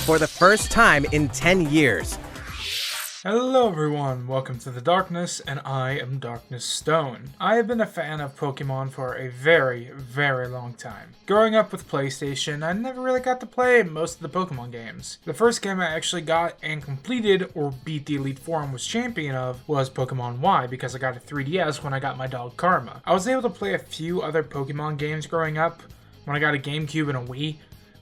for the first time in 10 years. Hello everyone, welcome to The Darkness, and I am DarknessStone. I have been a fan of Pokemon for a very, very long time. Growing up with PlayStation, I never really got to play most of the Pokemon games. The first game I actually got and completed, or beat the Elite Four and was champion of, was Pokemon Y, because I got a 3DS when I got my dog Karma. I was able to play a few other Pokemon games growing up, when I got a GameCube and a Wii.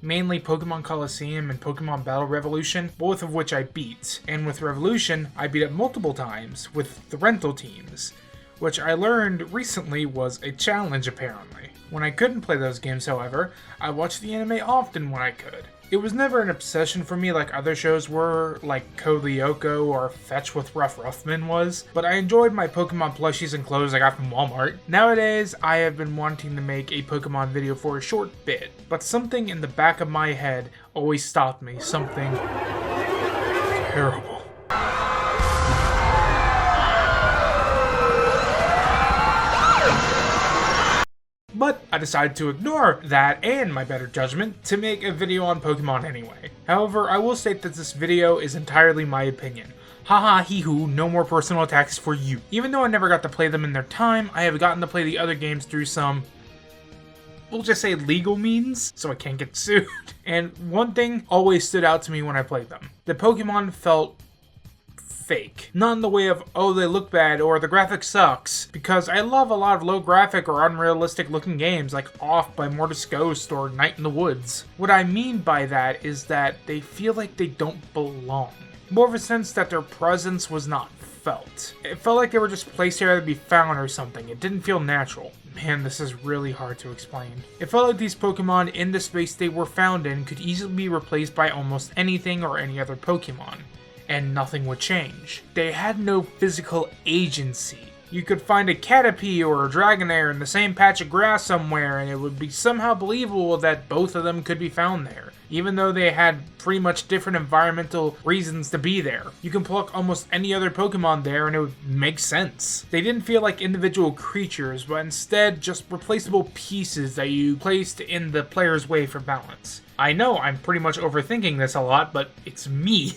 Mainly Pokemon Coliseum and Pokemon Battle Revolution, both of which I beat. And with Revolution, I beat it multiple times with the rental teams, which I learned recently was a challenge apparently. When I couldn't play those games, however, I watched the anime often when I could. It was never an obsession for me like other shows were, like Code Lyoko or Fetch with Rough Ruffman was, but I enjoyed my Pokemon plushies and clothes I got from Walmart. Nowadays, I have been wanting to make a Pokemon video for a short bit, but something in the back of my head always stopped me, something terrible. But I decided to ignore that and my better judgment to make a video on Pokemon anyway. However, I will state that this video is entirely my opinion. Haha hee hoo, no more personal attacks for you. Even though I never got to play them in their time, I have gotten to play the other games through some, we'll just say legal means, so I can't get sued. And one thing always stood out to me when I played them. The Pokemon felt fake. Not in the way of, oh, they look bad or the graphic sucks, because I love a lot of low graphic or unrealistic looking games like Off by Mortis Ghost or Night in the Woods. What I mean by that is that they feel like they don't belong. More of a sense that their presence was not felt. It felt like they were just placed there to be found or something. It didn't feel natural. Man, this is really hard to explain. It felt like these Pokemon in the space they were found in could easily be replaced by almost anything or any other Pokemon, and nothing would change. They had no physical agency. You could find a Caterpie or a Dragonair in the same patch of grass somewhere, and it would be somehow believable that both of them could be found there, even though they had pretty much different environmental reasons to be there. You can pluck almost any other Pokemon there and it would make sense. They didn't feel like individual creatures, but instead just replaceable pieces that you placed in the player's way for balance. I know I'm pretty much overthinking this a lot, but it's me.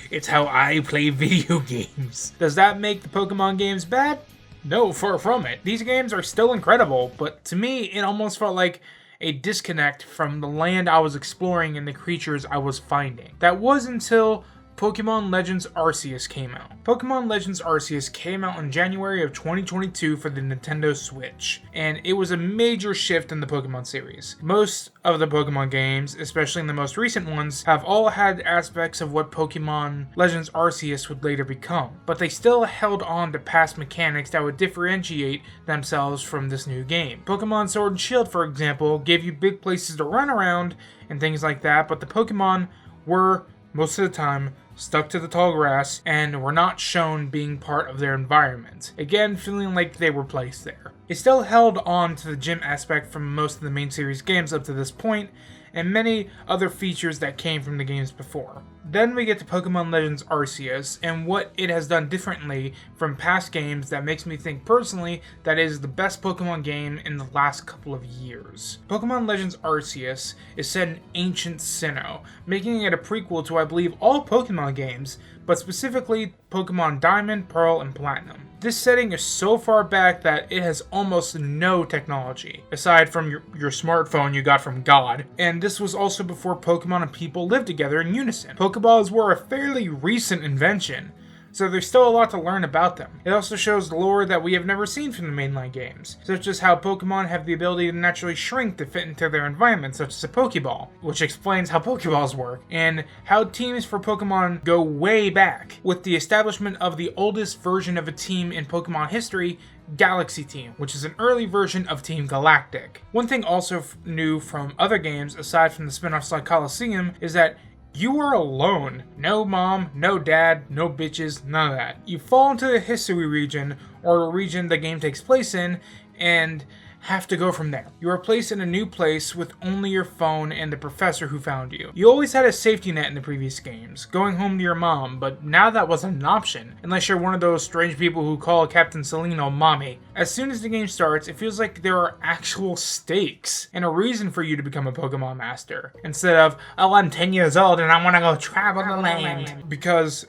It's how I play video games. Does that make the Pokemon games bad? No, far from it. These games are still incredible, but to me, it almost felt like a disconnect from the land I was exploring and the creatures I was finding. That was until Pokemon Legends Arceus came out. Pokemon Legends Arceus came out in January of 2022 for the Nintendo Switch, and it was a major shift in the Pokemon series. Most of the Pokemon games, especially in the most recent ones, have all had aspects of what Pokemon Legends Arceus would later become, but they still held on to past mechanics that would differentiate themselves from this new game. Pokemon Sword and Shield, for example, gave you big places to run around and things like that, but the Pokemon were, most of the time, stuck to the tall grass and were not shown being part of their environment, again feeling like they were placed there. It still held on to the gym aspect from most of the main series games up to this point, and many other features that came from the games before. Then we get to Pokemon Legends Arceus, and what it has done differently from past games that makes me think personally that it is the best Pokemon game in the last couple of years. Pokemon Legends Arceus is set in ancient Sinnoh, making it a prequel to I believe all Pokemon games, but specifically Pokemon Diamond, Pearl, and Platinum. This setting is so far back that it has almost no technology, aside from your smartphone you got from God, and this was also before Pokemon and people lived together in unison. Pokeballs were a fairly recent invention, so there's still a lot to learn about them. It also shows lore that we have never seen from the mainline games, such as how Pokemon have the ability to naturally shrink to fit into their environment, such as a Pokeball, which explains how Pokeballs work, and how teams for Pokemon go way back, with the establishment of the oldest version of a team in Pokemon history, Galaxy Team, which is an early version of Team Galactic. One thing also new from other games, aside from the spin-offs like Coliseum, is that you are alone. No mom, no dad, no bitches, none of that. You fall into the history region, or a region the game takes place in, and have to go from there. You are placed in a new place with only your phone and the professor who found you. You always had a safety net in the previous games, going home to your mom, but now that wasn't an option, unless you're one of those strange people who call Captain Seleno mommy. As soon as the game starts, it feels like there are actual stakes and a reason for you to become a Pokemon master, instead of, oh, I'm 10 years old and I want to go travel the land. Because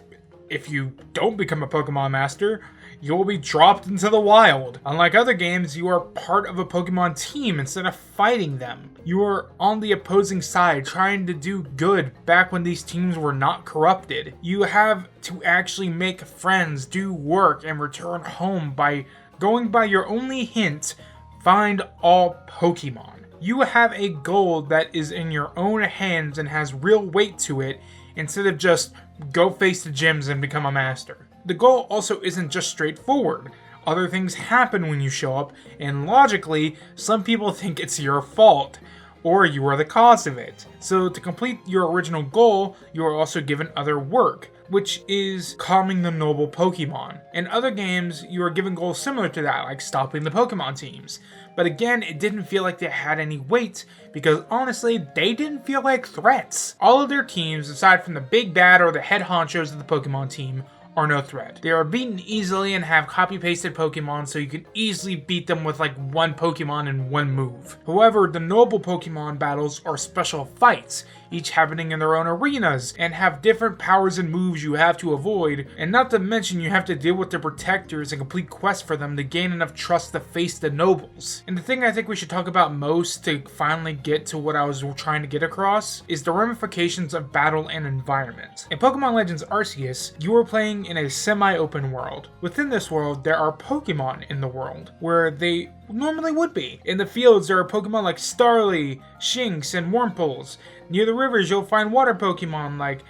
if you don't become a Pokemon master, you will be dropped into the wild. Unlike other games, you are part of a Pokemon team instead of fighting them. You are on the opposing side trying to do good back when these teams were not corrupted. You have to actually make friends, do work, and return home by going by your only hint, find all Pokemon. You have a goal that is in your own hands and has real weight to it instead of just go face the gyms and become a master. The goal also isn't just straightforward. Other things happen when you show up, and logically, some people think it's your fault, or you are the cause of it. So to complete your original goal, you are also given other work, which is calming the noble Pokemon. In other games, you are given goals similar to that, like stopping the Pokemon teams. But again, it didn't feel like they had any weight, because honestly, they didn't feel like threats. All of their teams, aside from the big bad or the head honchos of the Pokemon team, are no threat. They are beaten easily and have copy-pasted Pokemon, so you can easily beat them with like one Pokemon and one move. However, the noble Pokemon battles are special fights, each happening in their own arenas, and have different powers and moves you have to avoid, and not to mention you have to deal with the protectors and complete quests for them to gain enough trust to face the nobles. And the thing I think we should talk about most to finally get to what I was trying to get across is the ramifications of battle and environment. In Pokemon Legends Arceus, you are playing in a semi-open world. Within this world, there are Pokemon in the world, where they normally would be. In the fields, there are Pokemon like Starly, Shinx, and Wurmples. Near the rivers, you'll find water Pokemon like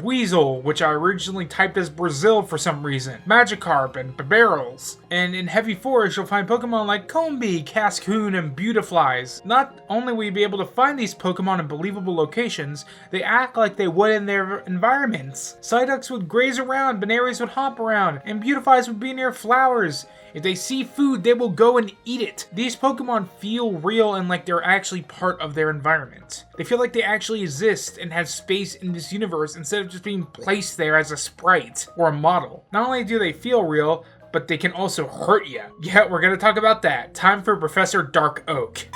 Weasel, which I originally typed as Brazil for some reason, Magikarp, and Barrels. And in heavy forest, you'll find Pokemon like Combee, Cascoon, and Beautiflies. Not only will you be able to find these Pokemon in believable locations, they act like they would in their environments. Psyducks would graze around, Benaries would hop around, and Beautiflies would be near flowers. If they see food, they will go and eat it. These Pokemon feel real and like they're actually part of their environment. They feel like they actually exist and have space in this universe instead of just being placed there as a sprite or a model. Not only do they feel real, but they can also hurt you. Yeah, we're gonna talk about that. Time for Professor Dark Oak.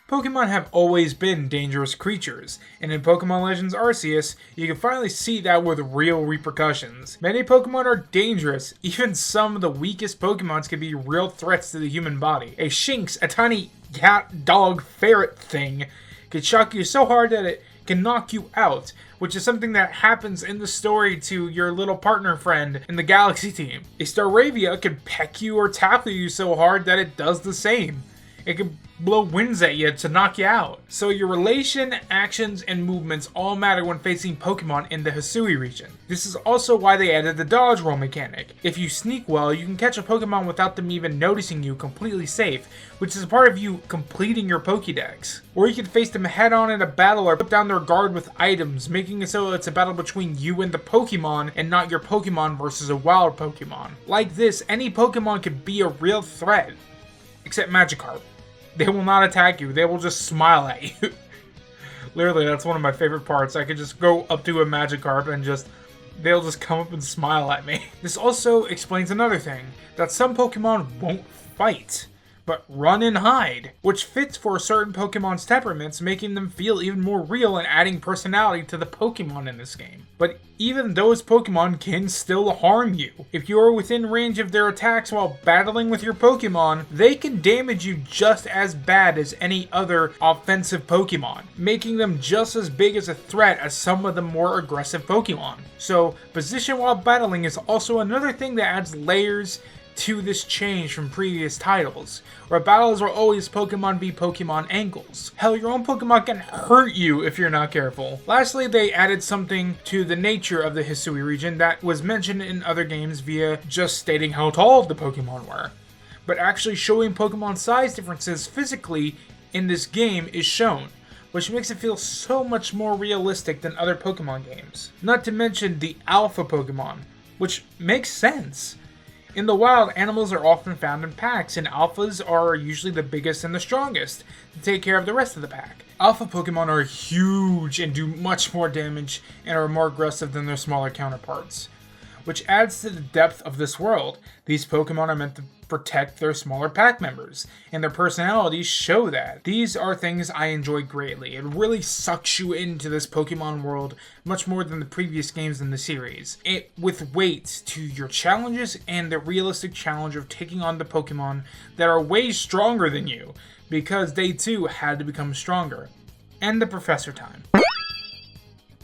Pokemon have always been dangerous creatures, and in Pokemon Legends Arceus, you can finally see that with real repercussions. Many Pokemon are dangerous, even some of the weakest Pokemons can be real threats to the human body. A Shinx, a tiny cat, dog, ferret thing, can shock you so hard that it can knock you out, which is something that happens in the story to your little partner friend in the Galaxy team. A Staravia can peck you or tackle you so hard that it does the same. It can blow winds at you to knock you out. So your relation, actions, and movements all matter when facing Pokemon in the Hisui region. This is also why they added the dodge roll mechanic. If you sneak well, you can catch a Pokemon without them even noticing you completely safe, which is a part of you completing your Pokédex. Or you can face them head on in a battle or put down their guard with items, making it so it's a battle between you and the Pokemon and not your Pokemon versus a wild Pokemon. Like this, any Pokemon could be a real threat, except Magikarp. They will not attack you, they will just smile at you. Literally, that's one of my favorite parts. I could just go up to a Magikarp and they'll just come up and smile at me. This also explains another thing, that some Pokemon won't fight, but run and hide, which fits for certain Pokemon's temperaments, making them feel even more real and adding personality to the Pokemon in this game. But even those Pokemon can still harm you. If you are within range of their attacks while battling with your Pokemon, they can damage you just as bad as any other offensive Pokemon, making them just as big as a threat as some of the more aggressive Pokemon. So, position while battling is also another thing that adds layers to this change from previous titles, where battles are always Pokemon v Pokemon angles. Hell, your own Pokemon can hurt you if you're not careful. Lastly, they added something to the nature of the Hisui region that was mentioned in other games via just stating how tall the Pokemon were. But actually showing Pokemon size differences physically in this game is shown, which makes it feel so much more realistic than other Pokemon games. Not to mention the alpha Pokemon, which makes sense. In the wild, animals are often found in packs, and alphas are usually the biggest and the strongest to take care of the rest of the pack. Alpha Pokemon are huge and do much more damage and are more aggressive than their smaller counterparts, which adds to the depth of this world. These Pokemon are meant to protect their smaller pack members, and their personalities show that. These are things I enjoy greatly. It really sucks you into this Pokemon world much more than the previous games in the series. With weight to your challenges and the realistic challenge of taking on the Pokemon that are way stronger than you, because they too had to become stronger. And the Professor time.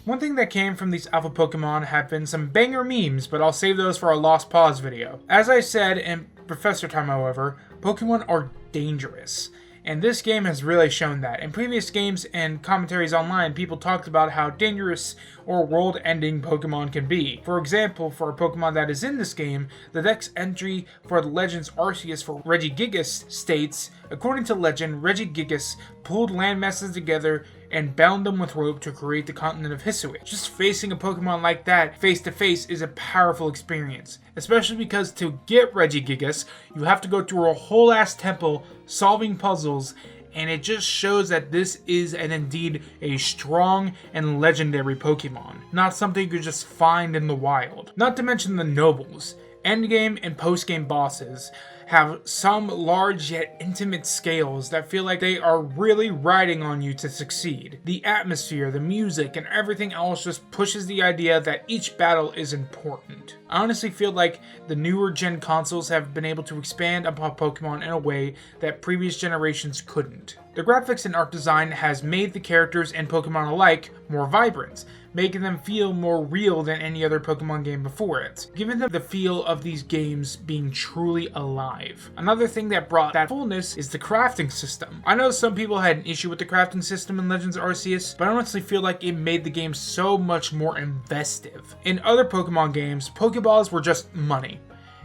One thing that came from these alpha Pokemon have been some banger memes, but I'll save those for a Lost Pause video. As I said in Professor Time, however, Pokemon are dangerous, and this game has really shown that. In previous games and commentaries online, people talked about how dangerous or world-ending Pokemon can be. For example, for a Pokemon that is in this game, the Dex entry for the Legends Arceus for Regigigas states, according to legend, Regigigas pulled landmasses together and bound them with rope to create the continent of Hisui. Just facing a Pokemon like that face to face is a powerful experience, especially because to get Regigigas, you have to go through a whole ass temple solving puzzles, and it just shows that this is and indeed a strong and legendary Pokemon, not something you could just find in the wild. Not to mention the nobles. Endgame and postgame bosses have some large yet intimate scales that feel like they are really riding on you to succeed. The atmosphere, the music, and everything else just pushes the idea that each battle is important. I honestly feel like the newer gen consoles have been able to expand upon Pokemon in a way that previous generations couldn't. The graphics and art design has made the characters and Pokemon alike more vibrant, making them feel more real than any other Pokemon game before it, giving them the feel of these games being truly alive. Another thing that brought that fullness is the crafting system. I know some people had an issue with the crafting system in Legends Arceus, but I honestly feel like it made the game so much more investive. In other Pokemon games, Pokeballs were just money.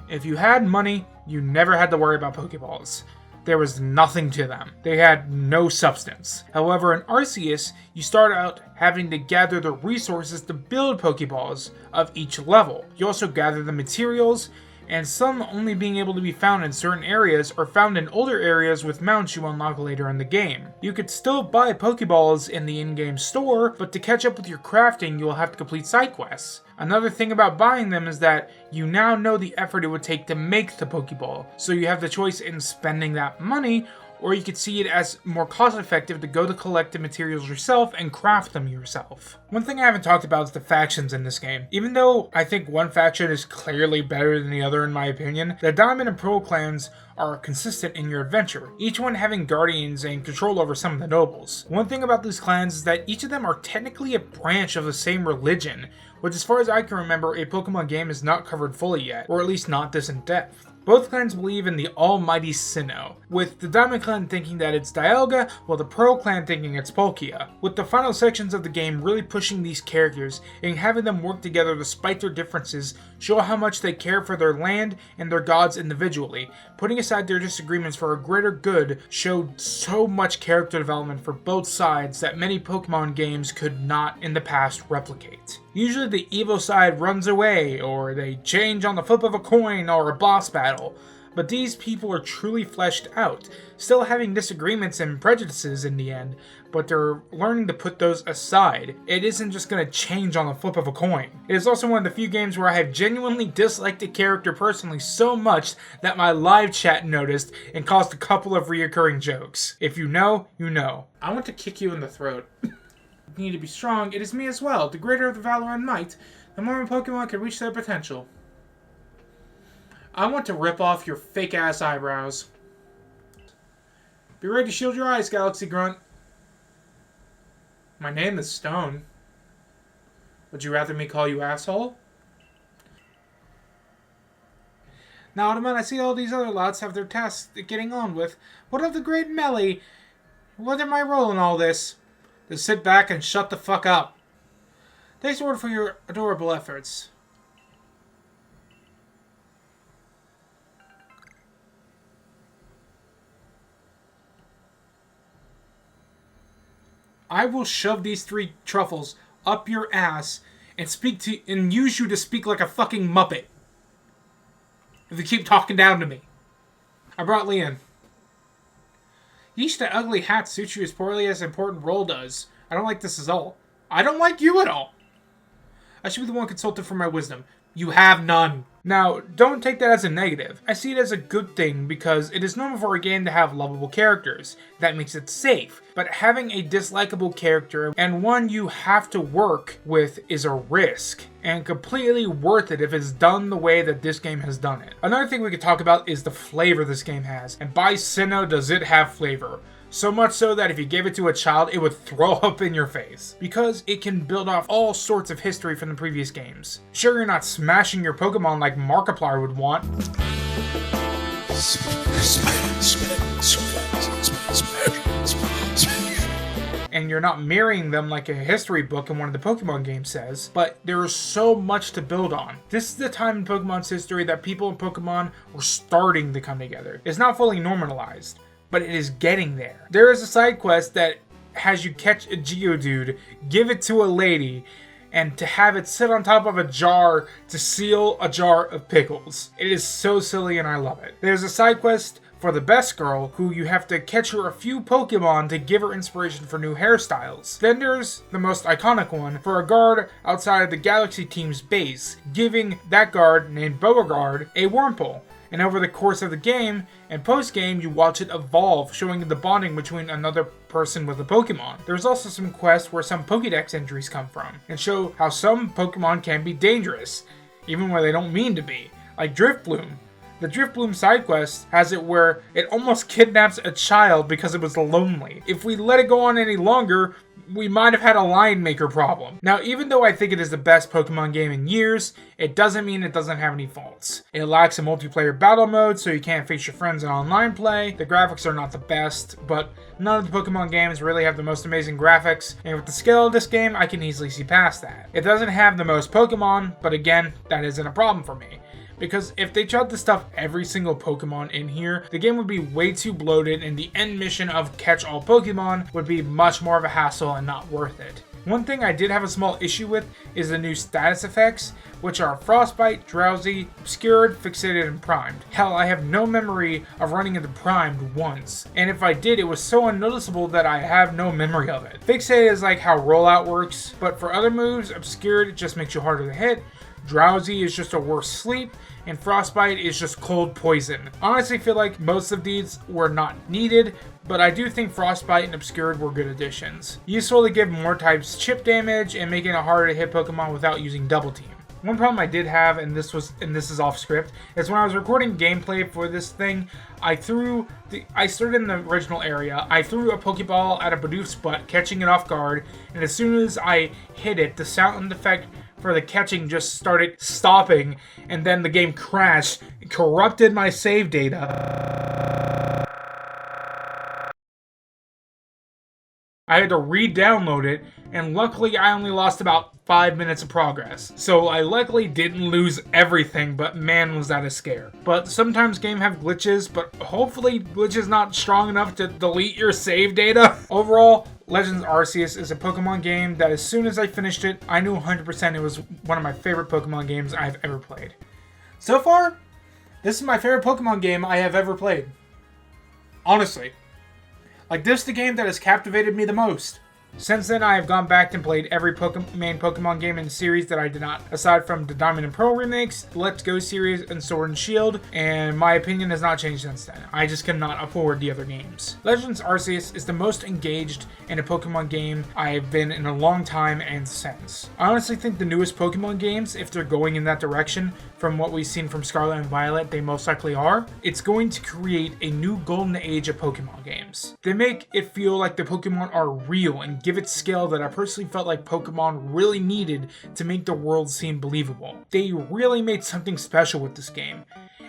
If you had money, you never had to worry about Pokeballs. There was nothing to them. They had no substance. However, in Arceus, you start out having to gather the resources to build Pokeballs of each level. You also gather the materials, and some only being able to be found in certain areas or found in older areas with mounts you unlock later in the game. You could still buy Pokeballs in the in-game store, but to catch up with your crafting, you will have to complete side quests. Another thing about buying them is that you now know the effort it would take to make the Pokeball, so you have the choice in spending that money, or you could see it as more cost-effective to go to collect the materials yourself and craft them yourself. One thing I haven't talked about is the factions in this game. Even though I think one faction is clearly better than the other in my opinion, the Diamond and Pearl clans are consistent in your adventure, each one having guardians and control over some of the nobles. One thing about these clans is that each of them are technically a branch of the same religion, which as far as I can remember, a Pokemon game is not covered fully yet, or at least not this in depth. Both clans believe in the almighty Sinnoh, with the Diamond clan thinking that it's Dialga, while the Pearl clan thinking it's Palkia, with the final sections of the game really pushing these characters and having them work together despite their differences, show how much they care for their land and their gods individually. Putting aside their disagreements for a greater good showed so much character development for both sides that many Pokemon games could not in the past replicate. Usually the evil side runs away, or they change on the flip of a coin or a boss battle, but these people are truly fleshed out, still having disagreements and prejudices in the end, but they're learning to put those aside. It isn't just going to change on the flip of a coin. It is also one of the few games where I have genuinely disliked a character personally so much that my live chat noticed and caused a couple of reoccurring jokes. If you know, you know. I want to kick you in the throat. You need to be strong. It is me as well. The greater the valor and might, the more a Pokemon can reach their potential. I want to rip off your fake-ass eyebrows. Be ready to shield your eyes, Galaxy Grunt. My name is Stone. Would you rather me call you asshole? Now, Ottoman, I see all these other lots have their tasks getting on with. What of the great Melly? What am I role in all this? Just sit back and shut the fuck up. Thanks, Lord, for your adorable efforts. I will shove these 3 truffles up your ass and use you to speak like a fucking Muppet. if they keep talking down to me. I brought Lee in. Yeesh, that ugly hat suits you as poorly as an important role does. I don't like this at all. I don't like you at all. I should be the one consulted for my wisdom. You have none. Now, don't take that as a negative. I see it as a good thing because it is normal for a game to have lovable characters. That makes it safe. But having a dislikable character and one you have to work with is a risk. And completely worth it if it's done the way that this game has done it. Another thing we could talk about is the flavor this game has. And by Sinnoh does it have flavor. So much so that if you gave it to a child, it would throw up in your face. Because it can build off all sorts of history from the previous games. Sure, you're not smashing your Pokemon like Markiplier would want. And you're not marrying them like a history book in one of the Pokemon games says, but there is so much to build on. This is the time in Pokemon's history that people in Pokemon were starting to come together. It's not fully normalized, but it is getting there. There is a side quest that has you catch a Geodude, give it to a lady, and to have it sit on top of a jar to seal a jar of pickles. It is so silly and I love it. There's a side quest for the best girl, who you have to catch her a few Pokemon to give her inspiration for new hairstyles. Then there's the most iconic one for a guard outside of the Galaxy team's base, giving that guard, named Beauregard, a Wurmple. And over the course of the game and post-game, you watch it evolve, showing the bonding between another person with a Pokemon. There's also some quests where some Pokédex entries come from, and show how some Pokemon can be dangerous, even where they don't mean to be, like Driftbloom. The Driftbloom side quest has it where it almost kidnaps a child because it was lonely. If we let it go on any longer, we might have had a Lion Maker problem. Now, even though I think it is the best Pokemon game in years, it doesn't mean it doesn't have any faults. It lacks a multiplayer battle mode, so you can't face your friends in online play. The graphics are not the best, but none of the Pokemon games really have the most amazing graphics, and with the scale of this game, I can easily see past that. It doesn't have the most Pokemon, but again, that isn't a problem for me. Because if they tried to stuff every single Pokemon in here, the game would be way too bloated and the end mission of catch all Pokemon would be much more of a hassle and not worth it. One thing I did have a small issue with is the new status effects, which are Frostbite, Drowsy, Obscured, Fixated, and Primed. Hell, I have no memory of running into Primed once, and if I did, it was so unnoticeable that I have no memory of it. Fixated is like how Rollout works, but for other moves, Obscured just makes you harder to hit, Drowsy is just a worse sleep, and Frostbite is just cold poison. Honestly, I feel like most of these were not needed, but I do think Frostbite and Obscured were good additions. Useful to give more types chip damage and making it harder to hit Pokemon without using Double Team. One problem I did have, and this is off script, is when I was recording gameplay for this thing, I started in the original area, I threw a Pokeball at a Bidoof's butt, catching it off guard, and as soon as I hit it, the sound effect for the catching just started stopping, and then the game crashed, corrupted my save data. I had to re-download it, and luckily I only lost about 5 minutes of progress. So I luckily didn't lose everything, but man was that a scare. But sometimes games have glitches, but hopefully glitches not strong enough to delete your save data. Overall, Legends Arceus is a Pokemon game that as soon as I finished it, I knew 100% it was one of my favorite Pokemon games I've ever played. So far, this is my favorite Pokemon game I have ever played. Honestly. Like, this is the game that has captivated me the most. Since then, I have gone back and played every main Pokemon game in the series that I did not, aside from the Diamond and Pearl remakes, the Let's Go series, and Sword and Shield, and my opinion has not changed since then. I just cannot afford the other games. Legends Arceus is the most engaged in a Pokemon game I've been in a long time and since. I honestly think the newest Pokemon games, if they're going in that direction, from what we've seen from Scarlet and Violet, they most likely are, it's going to create a new golden age of Pokemon games. They make it feel like the Pokemon are real and give it scale that I personally felt like Pokemon really needed to make the world seem believable. They really made something special with this game.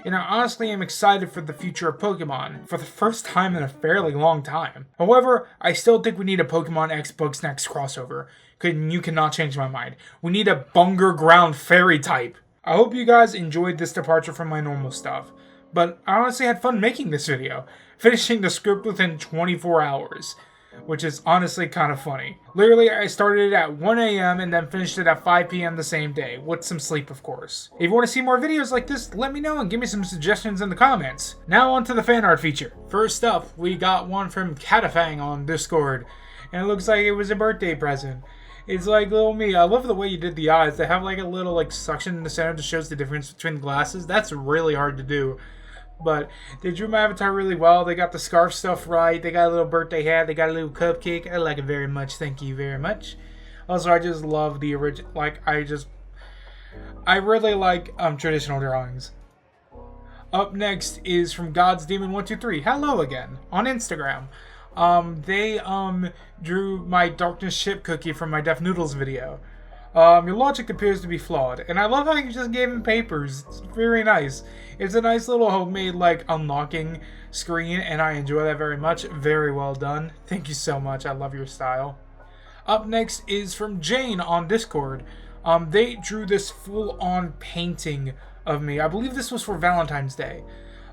And I honestly am excited for the future of Pokemon, for the first time in a fairly long time. However, I still think we need a Pokemon X Bugsnax crossover. You cannot change my mind. We need a Bunger Ground Fairy type. I hope you guys enjoyed this departure from my normal stuff, but I honestly had fun making this video, finishing the script within 24 hours. which is honestly kind of funny. Literally, I started it at 1 a.m. and then finished it at 5 p.m. the same day, with some sleep, of course. If you want to see more videos like this, let me know and give me some suggestions in the comments. Now on to the fan art feature. First up, we got one from Catafang on Discord, and it looks like it was a birthday present. It's like little me. I love the way you did the eyes. They have like a little like suction in the center that shows the difference between the glasses. That's really hard to do. But they drew my avatar really well. They got the scarf stuff right. They got a little birthday hat. They got a little cupcake. I like it very much. Thank you very much. Also, I just love the original. Like, I really like traditional drawings. Up next is from God's Demon 123. Hello again on Instagram. They drew my Darkness ship cookie from my Def Noodles video. Your logic appears to be flawed, and I love how you just gave him papers. It's very nice. It's a nice little homemade, like, unlocking screen, and I enjoy that very much. Very well done. Thank you so much. I love your style. Up next is from Jane on Discord. They drew this full-on painting of me. I believe this was for Valentine's Day,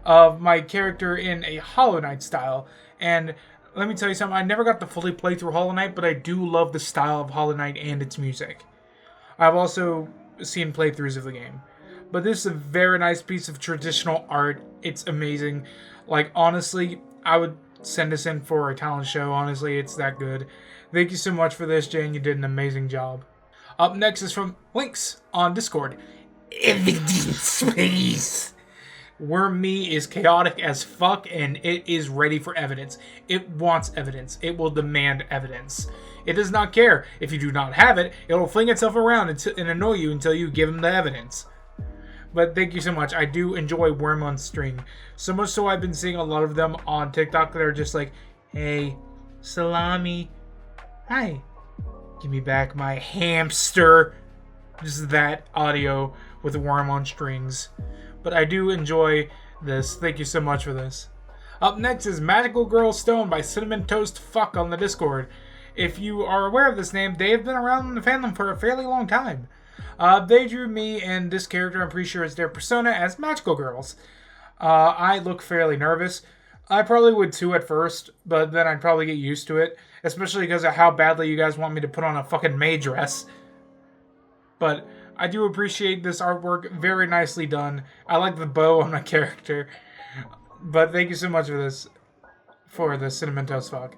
of my character in a Hollow Knight style, and let me tell you something, I never got to fully play through Hollow Knight, but I do love the style of Hollow Knight and its music. I've also seen playthroughs of the game. But this is a very nice piece of traditional art. It's amazing. Like, honestly, I would send this in for a talent show. Honestly, it's that good. Thank you so much for this, Jane. You did an amazing job. Up next is from Lynx on Discord. Evidence, please. Worm Me is chaotic as fuck, and it is ready for evidence. It wants evidence. It will demand evidence. It does not care. If you do not have it, it will fling itself around and annoy you until you give him the evidence. But thank you so much. I do enjoy Worm on String. So much so I've been seeing a lot of them on TikTok that are just like, hey, salami, hi, give me back my hamster. Just that audio with Worm on Strings. But I do enjoy this. Thank you so much for this. Up next is Magical Girl Stone by Cinnamon Toast Fuck on the Discord. If you are aware of this name, they have been around in the fandom for a fairly long time. They drew me and this character, I'm pretty sure it's their persona, as magical girls. I look fairly nervous. I probably would too at first, but then I'd probably get used to it. Especially because of how badly you guys want me to put on a fucking maid dress. But I do appreciate this artwork. Very nicely done. I like the bow on my character. But thank you so much for this. For the Cinnamon Toast Fuck.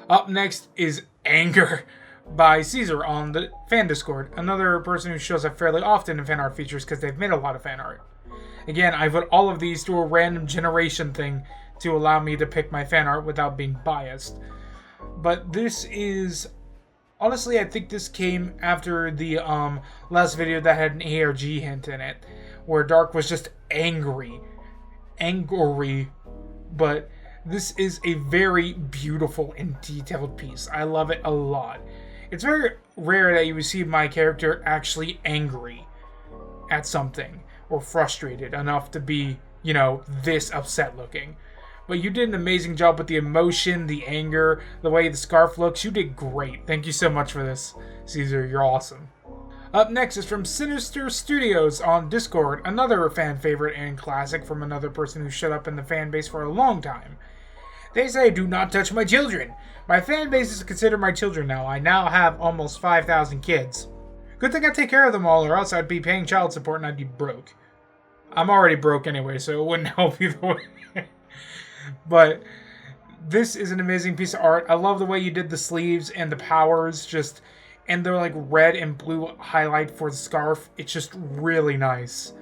Up next is Anger by Caesar on the fan Discord. Another person who shows up fairly often in fan art features because they've made a lot of fan art. Again, I put all of these through a random generation thing to allow me to pick my fan art without being biased. But this is... Honestly, I think this came after the last video that had an ARG hint in it, where Dark was just angry. But this is a very beautiful and detailed piece. I love it a lot. It's very rare that you would see my character actually angry at something, or frustrated enough to be, you know, this upset looking. But you did an amazing job with the emotion, the anger, the way the scarf looks. You did great. Thank you so much for this, Caesar. You're awesome. Up next is from Sinister Studios on Discord, another fan favorite and classic from another person who showed up in the fan base for a long time. They say, do not touch my children. My fan base is considered my children now. I now have almost 5,000 kids. Good thing I take care of them all, or else I'd be paying child support and I'd be broke. I'm already broke anyway, so it wouldn't help either way. But this is an amazing piece of art. I love the way you did the sleeves and the powers, and they're like red and blue highlight for the scarf. It's just really nice.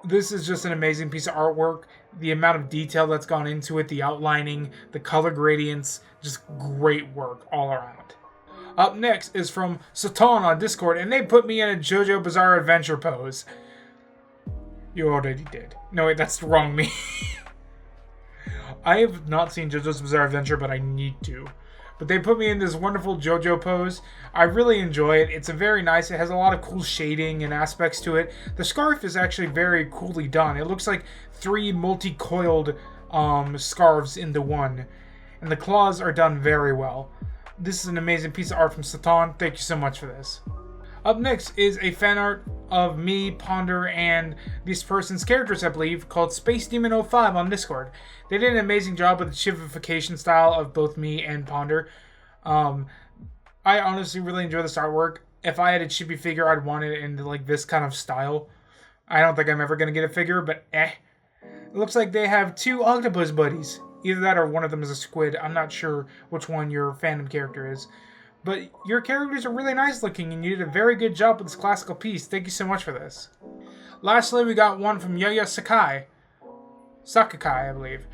This is just an amazing piece of artwork. The amount of detail that's gone into it, the outlining, the color gradients, just great work all around. Up next is from Satan on Discord, and they put me in a JoJo Bizarre Adventure pose. You already did. No, wait, that's the wrong me. I have not seen JoJo's Bizarre Adventure, but I need to. But they put me in this wonderful JoJo pose. I really enjoy it. It's a very nice. It has a lot of cool shading and aspects to it. The scarf is actually very coolly done. It looks like 3 multi-coiled scarves into one. And the claws are done very well. This is an amazing piece of art from Satan. Thank you so much for this. Up next is a fan art of me, Ponder, and this person's characters, I believe, called Space Demon 05 on Discord. They did an amazing job with the shivification style of both me and Ponder. I honestly really enjoy this artwork. If I had a chibi figure, I'd want it in like this kind of style. I don't think I'm ever going to get a figure, but It looks like they have 2 octopus buddies. Either that or one of them is a squid. I'm not sure which one your fandom character is. But your characters are really nice looking, and you did a very good job with this classical piece. Thank you so much for this. Lastly, we got one from Yaya Sakai, I believe.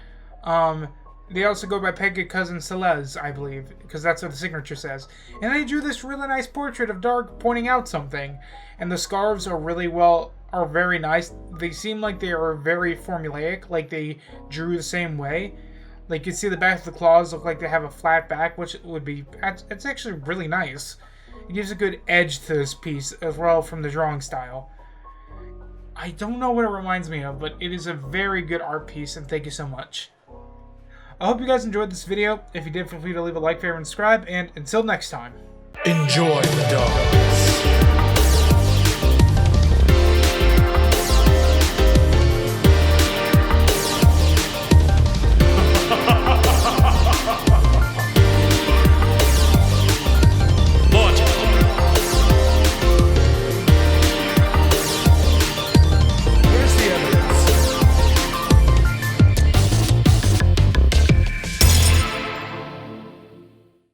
They also go by Pega Cousin Celeste, I believe, because that's what the signature says. And they drew this really nice portrait of Dark pointing out something. And the scarves are very nice. They seem like they are very formulaic, like they drew the same way. Like, you see the back of the claws look like they have a flat back, which would be... It's actually really nice. It gives a good edge to this piece as well from the drawing style. I don't know what it reminds me of, but it is a very good art piece, and thank you so much. I hope you guys enjoyed this video. If you did, feel free to leave a like, favorite, and subscribe, and until next time, enjoy the dark.